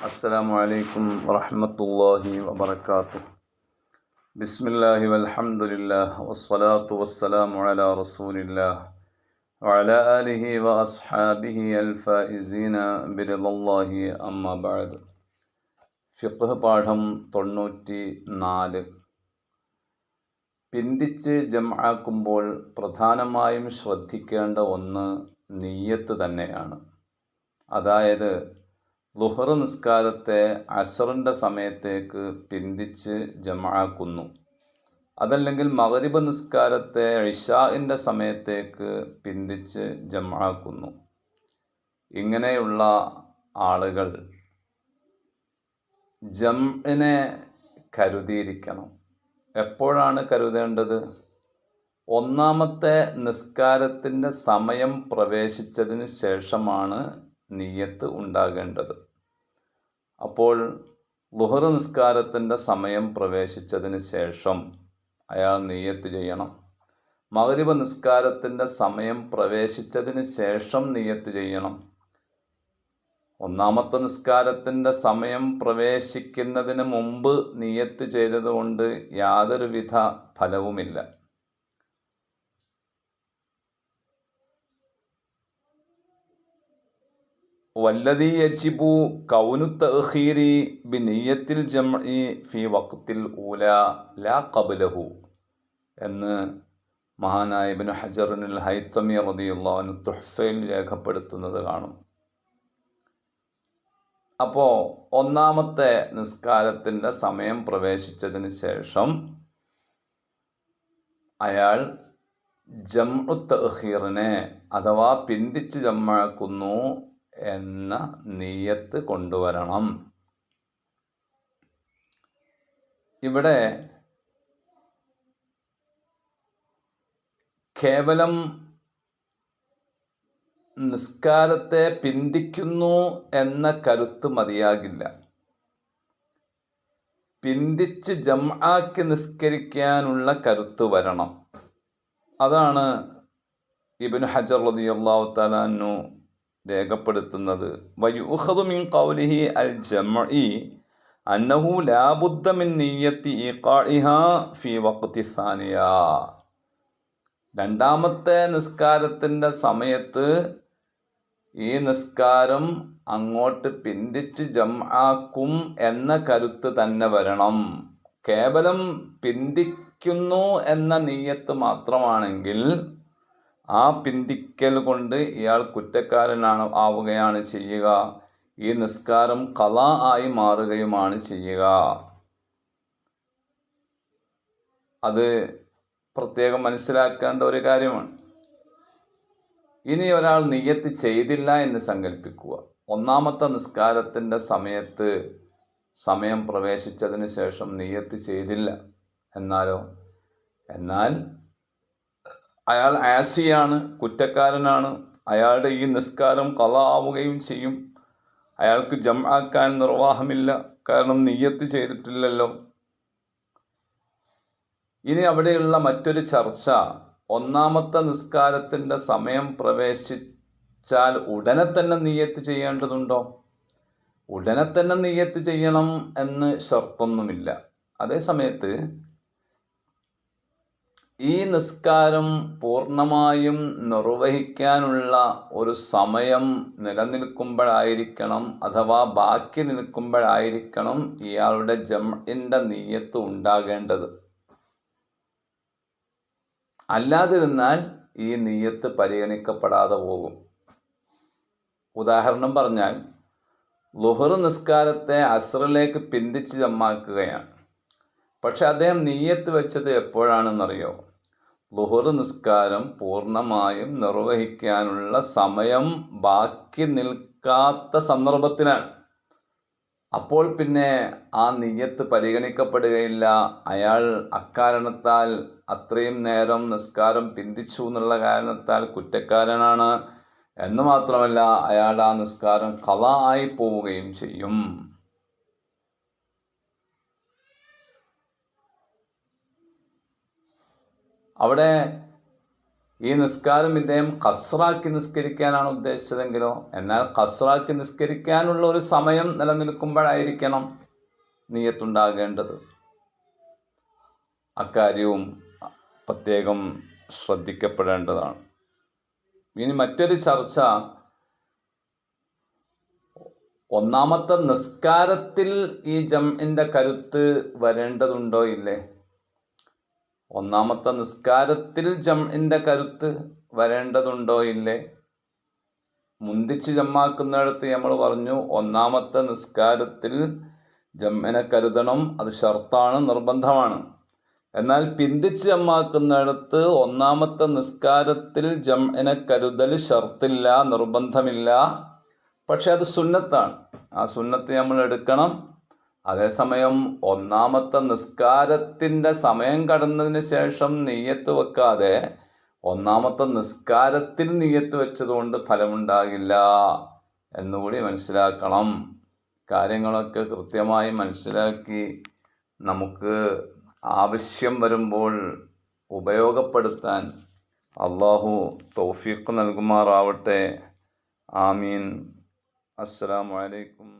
അസ്സലാമു അലൈക്കും വറഹ്മത്തുള്ളാഹി വബറകാതുഹു. ബിസ്മില്ലാഹി വൽഹംദുലില്ലാഹ് വസ്സലാത്തു വസ്സലാമു അലാ റസൂലില്ലാഹ് വഅലാ ആലിഹി വഅസ്ഹാബിഹി അൽഫായിസീന ബിറിളല്ലാഹി അമ്മാ ബഅദ്. ഫിഖ്ഹ് പാഠം 94. പിന്തിച്ച് ജംആക്കുമ്പോൾ പ്രധാനമായും ശ്രദ്ധിക്കേണ്ട ഒന്ന് നിയ്യത്ത് തന്നെയാണ്. അതായത് ളുഹർ നിസ്കാരത്തെ അസറിൻ്റെ സമയത്തേക്ക് പിന്തിച്ച് ജംആക്കുന്നു, അതല്ലെങ്കിൽ മഗ്രിബ് നിസ്കാരത്തെ ഇശാഇൻ്റെ സമയത്തേക്ക് പിന്തിച്ച് ജംആക്കുന്നു. ഇങ്ങനെയുള്ള ആളുകൾ ജംഇനെ കരുതിയിരിക്കണം. എപ്പോഴാണ് കരുതേണ്ടത്? ഒന്നാമത്തെ നിസ്കാരത്തിൻ്റെ സമയം പ്രവേശിച്ചതിന് ശേഷമാണ് നിയ്യത്ത് ഉണ്ടാകേണ്ടത്. അപ്പോൾ ളുഹർ നിസ്കാരത്തിൻ്റെ സമയം പ്രവേശിച്ചതിന് ശേഷം അയാൾ നിയ്യത്ത് ചെയ്യണം. മഗ്രിബ് നിസ്കാരത്തിൻ്റെ സമയം പ്രവേശിച്ചതിന് ശേഷം നിയ്യത്ത് ചെയ്യണം. ഒന്നാമത്തെ നിസ്കാരത്തിൻ്റെ സമയം പ്രവേശിക്കുന്നതിന് മുമ്പ് നിയ്യത്ത് ചെയ്തതുകൊണ്ട് യാതൊരുവിധ ഫലവുമില്ല. വല്ലദീ യജിബു കൗനു തഅഖീരി ബിനിയ്യത്തിൽ ജംഇ ഫീ വഖ്തിൽ ഊലാ ലാ ഖബ്ലഹു എന്ന് മഹാനായ ഇബ്നു ഹജറുൽ ഹൈതമി റളിയല്ലാഹു അൻഹു തുഹ്ഫയിൽ രേഖപ്പെടുത്തുന്നത് കാണും. അപ്പോൾ ഒന്നാമത്തെ നിസ്കാരത്തിൻ്റെ സമയം പ്രവേശിച്ചതിന് ശേഷം അയാൾ ജംഉ തഅഖീറിനെ അഥവാ പിന്തിച്ച് ജംആക്കുന്നു എന്ന നിയ്യത്ത് കൊണ്ടുവരണം. ഇവിടെ കേവലം നിസ്കാരത്തെ പിന്തിക്കുന്നു എന്ന കരുത്ത് മതിയാകില്ല. പിന്തിച്ച് ജംആക്കി നിസ്കരിക്കാനുള്ള കരുത്ത് വരണം. അതാണ് ഇബ്നു ഹജർ റളിയല്ലാഹു തആല അൻഹു രേഖപ്പെടുത്തുന്നത്. വയുഖദു മിൻ ഖൗലിഹി അൽ ജംഇ അന്നഹു ലാ ബുദ്ദ മിൻ നിയ്യത്തി ഇഖാഇഹാ ഫീ വഖ്തി സാനിയ. രണ്ടാമത്തെ നിസ്കാരത്തിൻ്റെ സമയത്ത് ഈ നിസ്കാരം അങ്ങോട്ട് പിന്തിച്ച് ജംആക്കും എന്ന കരുത്ത് തന്നെ വരണം. കേവലം പിന്തിക്കുന്നു എന്ന നിയ്യത്ത് മാത്രമാണെങ്കിൽ ആ പിന്തിക്കൽ കൊണ്ട് ഇയാൾ ആവുകയാണ് ചെയ്യുക. ഈ നിസ്കാരം ഖളാ ആയി മാറുകയുമാണ് ചെയ്യുക. അത് പ്രത്യേകം മനസ്സിലാക്കേണ്ട ഒരു കാര്യമാണ്. ഇനി ഒരാൾ നിയ്യത്ത് ചെയ്തില്ല എന്ന് സങ്കല്പിക്കുക. ഒന്നാമത്തെ നിസ്കാരത്തിൻ്റെ സമയം പ്രവേശിച്ചതിന് ശേഷം നിയ്യത്ത് ചെയ്തില്ല. എന്നാൽ അയാൾ ആസിയാണ്, കുറ്റക്കാരനാണ്. അയാളുടെ ഈ നിസ്കാരം ഖളാ ആവുകയും ചെയ്യും. അയാൾക്ക് ജംആക്കാൻ നിർവാഹമില്ല, കാരണം നിയ്യത്ത് ചെയ്തിട്ടില്ലല്ലോ. ഇനി അവിടെയുള്ള മറ്റൊരു ചർച്ച, ഒന്നാമത്തെ നിസ്കാരത്തിൻ്റെ സമയം പ്രവേശിച്ചാൽ ഉടനെ തന്നെ നിയ്യത്ത് ചെയ്യേണ്ടതുണ്ടോ? ഉടനെ തന്നെ നിയ്യത്ത് ചെയ്യണം എന്ന് ഷർത്തൊന്നുമില്ല. അതേസമയത്ത് ഈ നിസ്കാരം പൂർണ്ണമായും നിർവഹിക്കാനുള്ള ഒരു സമയം നിലനിൽക്കുമ്പോഴായിരിക്കണം, അഥവാ ബാക്കി നിൽക്കുമ്പോഴായിരിക്കണം ഇയാളുടെ ജംഇൻ്റെ നിയ്യത്ത് ഉണ്ടാകേണ്ടത്. അല്ലാതിരുന്നാൽ ഈ നിയ്യത്ത് പരിഗണിക്കപ്പെടാതെ പോകും. ഉദാഹരണം പറഞ്ഞാൽ, ളുഹർ നിസ്കാരത്തെ അസ്റിലേക്ക് പിന്തിച്ച് ജംആക്കുകയാണ്. പക്ഷെ അദ്ദേഹം നിയ്യത്ത് വെച്ചത് എപ്പോഴാണെന്നറിയോ? ളുഹർ നിസ്കാരം പൂർണ്ണമായും നിർവഹിക്കാനുള്ള സമയം ബാക്കി നിൽക്കാത്ത സന്ദർഭത്തിലാണ്. അപ്പോൾ പിന്നെ ആ നിയ്യത്ത് പരിഗണിക്കപ്പെടുകയില്ല. അയാൾ അക്കാരണത്താൽ അത്രയും നേരം നിസ്കാരം പിന്തിച്ചു എന്നുള്ള കാരണത്താൽ കുറ്റക്കാരനാണ് എന്ന് മാത്രമല്ല, അയാൾ ആ നിസ്കാരം ഖളാ ആയി പോവുകയും ചെയ്യും. അവിടെ ഈ നിസ്കാരം ഇദ്ദേഹം ഖസ്റാക്കി നിസ്കരിക്കാനാണ് ഉദ്ദേശിച്ചതെങ്കിലോ, എന്നാൽ ഖസ്റാക്കി നിസ്കരിക്കാനുള്ള ഒരു സമയം നിലനിൽക്കുമ്പോഴായിരിക്കണം നിയ്യത്തുണ്ടാകേണ്ടത്. അക്കാര്യവും പ്രത്യേകം ശ്രദ്ധിക്കപ്പെടേണ്ടതാണ്. ഇനി മറ്റൊരു ചർച്ച, ഒന്നാമത്തെ നിസ്കാരത്തിൽ ഈ ജംഇൻ്റെ കരുത്ത് വരേണ്ടതുണ്ടോ ഇല്ലേ? ഒന്നാമത്തെ നിസ്കാരത്തിൽ ജംഇൻ്റെ കരുത്ത് വരേണ്ടതുണ്ടോ ഇല്ലേ? മുന്തിച്ച് ജമ്മാക്കുന്നിടത്ത് നമ്മൾ പറഞ്ഞു ഒന്നാമത്തെ നിസ്കാരത്തിൽ ജംഇനെ കരുതണം, അത് ഷർത്താണ്, നിർബന്ധമാണ്. എന്നാൽ പിന്തിച്ച് ജമ്മാക്കുന്നിടത്ത് ഒന്നാമത്തെ നിസ്കാരത്തിൽ ജംഇനെ കരുതൽ ഷർത്തില്ല, നിർബന്ധമില്ല, പക്ഷെ അത് സുന്നത്താണ്. ആ സുന്നത്ത് നമ്മൾ എടുക്കണം. അതേസമയം ഒന്നാമത്തെ നിസ്കാരത്തിൻ്റെ സമയം കടന്നതിന് ശേഷം നിയ്യത്ത് വെക്കാതെ ഒന്നാമത്തെ നിസ്കാരത്തിൽ നിയ്യത്ത് വെച്ചതുകൊണ്ട് ഫലമുണ്ടാകില്ല എന്നുകൂടി മനസ്സിലാക്കണം. കാര്യങ്ങളൊക്കെ കൃത്യമായി മനസ്സിലാക്കി നമുക്ക് ആവശ്യം വരുമ്പോൾ ഉപയോഗപ്പെടുത്താൻ അള്ളാഹു തൗഫീഖ് നൽകുമാറാവട്ടെ. ആമീൻ. അസ്സലാമു അലൈക്കും.